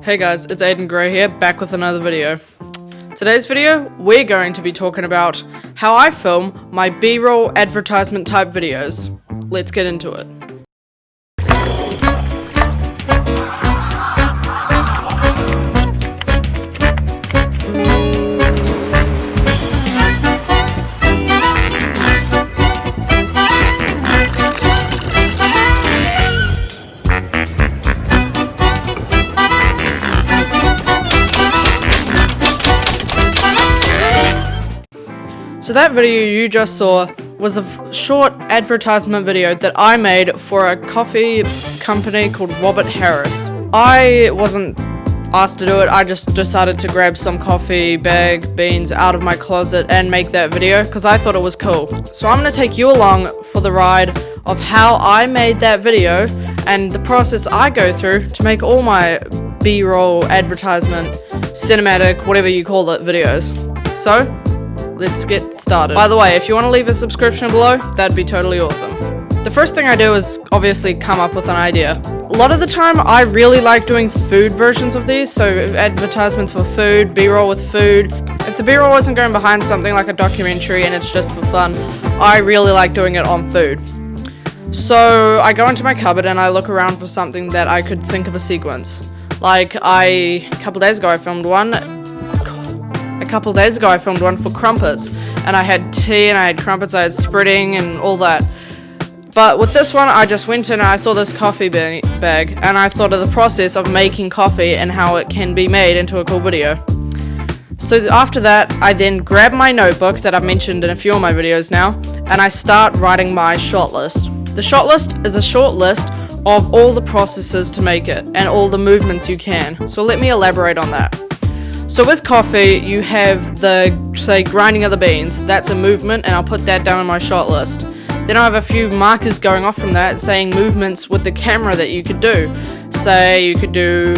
Hey guys, it's Aden Gray here, back with another video. Today's video, we're going to be talking about how I film my B-roll advertisement type videos. Let's get into it. So that video you just saw was a short advertisement video that I made for a coffee company called Robert Harris. I wasn't asked to do it, I just decided to grab some coffee bag beans out of my closet and make that video because I thought it was cool. So I'm going to take you along for the ride of how I made that video and the process I go through to make all my B-roll advertisement, cinematic, whatever you call it, videos. So let's get started. By the way, if you want to leave a subscription below, that'd be totally awesome. The first thing I do is obviously come up with an idea. A lot of the time, I really like doing food versions of these, so advertisements for food, B-roll with food. If the B-roll wasn't going behind something like a documentary and it's just for fun, I really like doing it on food. So I go into my cupboard and I look around for something that I could think of a sequence. Like a couple days ago I filmed one for crumpets, and I had tea and I had crumpets, I had spreading and all that. But with this one, I just went in and I saw this coffee bag, and I thought of the process of making coffee and how it can be made into a cool video. So after that, I then grab my notebook that I've mentioned in a few of my videos now, and I start writing my shot list. The shot list is a short list of all the processes to make it, and all the movements you can. So let me elaborate on that. So with coffee, you have the, say, grinding of the beans. That's a movement, and I'll put that down on my shot list. Then I have a few markers going off from that, saying movements with the camera that you could do. Say you could do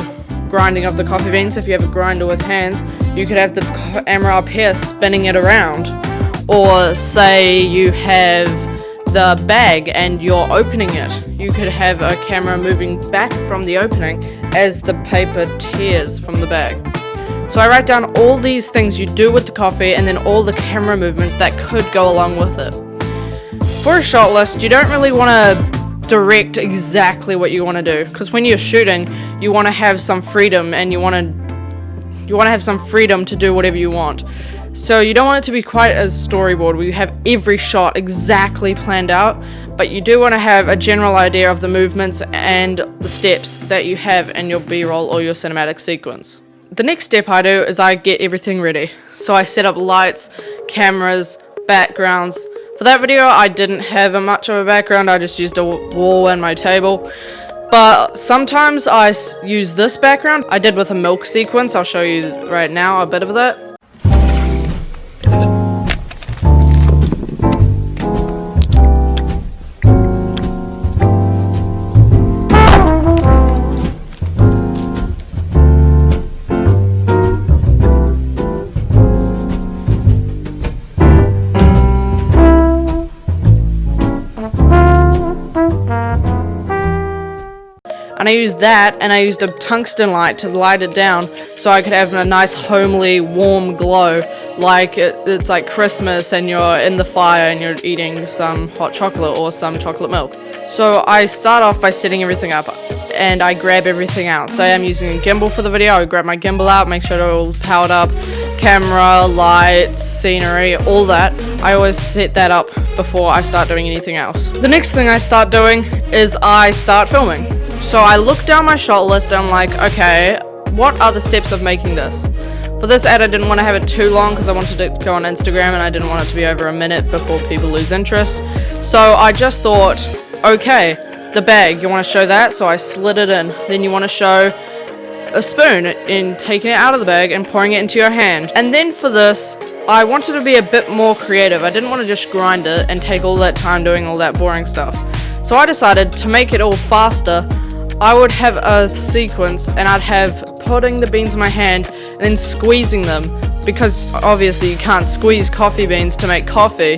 grinding of the coffee beans. If you have a grinder with hands, you could have the camera up here spinning it around. Or say you have the bag and you're opening it. You could have a camera moving back from the opening as the paper tears from the bag. So I write down all these things you do with the coffee and then all the camera movements that could go along with it. For a shot list, you don't really want to direct exactly what you want to do, because when you're shooting, you want to have some freedom and you want to have some freedom to do whatever you want. So you don't want it to be quite a storyboard where you have every shot exactly planned out, but you do want to have a general idea of the movements and the steps that you have in your B-roll or your cinematic sequence. The next step I do is I get everything ready. So I set up lights, cameras, backgrounds. For that video I didn't have much of a background, I just used a wall and my table. But sometimes I use this background. I did with a milk sequence, I'll show you right now a bit of that. And I used that, and I used a tungsten light to light it down so I could have a nice homely warm glow, like it's like Christmas and you're in the fire and you're eating some hot chocolate or some chocolate milk. So I start off by setting everything up and I grab everything out. Say I'm using a gimbal for the video, I grab my gimbal out, make sure it's all powered up, camera, lights, scenery, all that. I always set that up before I start doing anything else. The next thing I start doing is I start filming. So I look down my shot list and I'm like, okay, what are the steps of making this? For this ad, I didn't want to have it too long because I wanted it to go on Instagram and I didn't want it to be over a minute before people lose interest. So I just thought, okay, the bag, you want to show that? So I slid it in. Then you want to show a spoon in taking it out of the bag and pouring it into your hand. And then for this, I wanted to be a bit more creative. I didn't want to just grind it and take all that time doing all that boring stuff. So I decided to make it all faster. I would have a sequence and I'd have putting the beans in my hand and then squeezing them, because obviously you can't squeeze coffee beans to make coffee,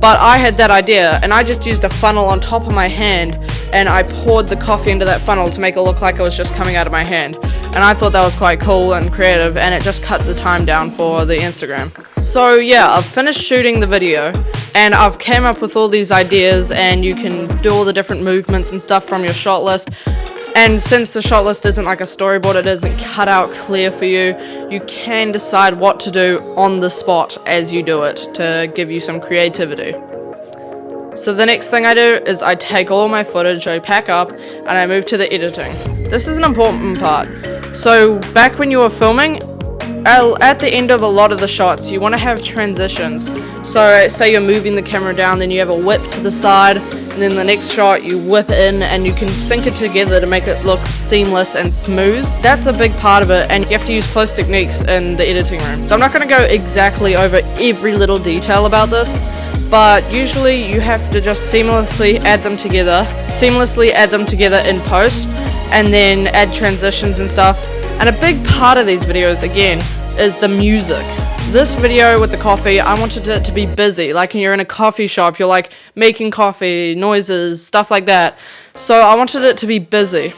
but I had that idea and I just used a funnel on top of my hand and I poured the coffee into that funnel to make it look like it was just coming out of my hand. and I thought that was quite cool and creative, and it just cut the time down for the Instagram. So yeah, I've finished shooting the video and I've came up with all these ideas, and you can do all the different movements and stuff from your shot list. And since the shot list isn't like a storyboard, it isn't cut out clear for you, you can decide what to do on the spot as you do it to give you some creativity. So the next thing I do is I take all my footage, I pack up, and I move to the editing. This is an important part. So back when you were filming, at the end of a lot of the shots, you want to have transitions. So say you're moving the camera down, then you have a whip to the side, and then the next shot you whip in, and you can sync it together to make it look seamless and smooth. That's a big part of it, and you have to use close techniques in the editing room. So I'm not going to go exactly over every little detail about this, but usually you have to just seamlessly add them together in post, and then add transitions and stuff. And a big part of these videos, again, is the music. This video with the coffee, I wanted it to be busy. Like when you're in a coffee shop, you're like making coffee, noises, stuff like that. So I wanted it to be busy.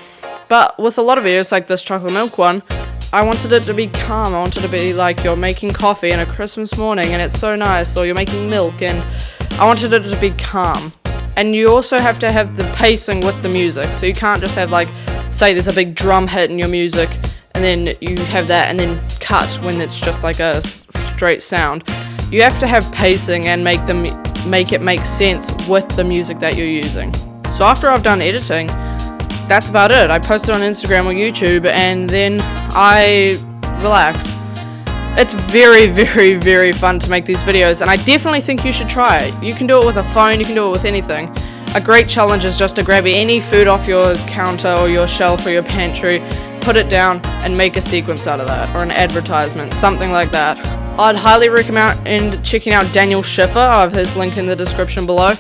But with a lot of videos like this chocolate milk one, I wanted it to be calm. I wanted it to be like you're making coffee on a Christmas morning and it's so nice, or you're making milk, and I wanted it to be calm. And you also have to have the pacing with the music. So you can't just have like, say there's a big drum hit in your music, and then you have that and then cut when it's just like a straight sound. You have to have pacing and make it make sense with the music that you're using. So after I've done editing, that's about it. I post it on Instagram or YouTube, and then I relax. It's very, very, very fun to make these videos, and I definitely think you should try it. You can do it with a phone, you can do it with anything. A great challenge is just to grab any food off your counter or your shelf or your pantry, put it down, and make a sequence out of that, or an advertisement, something like that. I'd highly recommend checking out Daniel Schiffer. I have his link in the description below.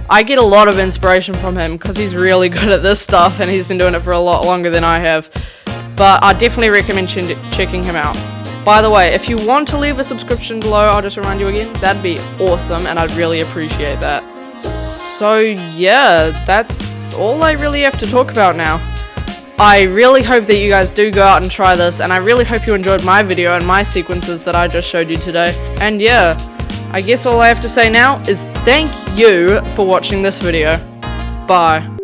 I get a lot of inspiration from him because he's really good at this stuff, and he's been doing it for a lot longer than I have. But I definitely recommend checking him out. By the way, if you want to leave a subscription below, I'll just remind you again, that'd be awesome, and I'd really appreciate that. So yeah, that's all I really have to talk about now. I really hope that you guys do go out and try this, and I really hope you enjoyed my video and my sequences that I just showed you today. And yeah, I guess all I have to say now is thank you for watching this video. Bye.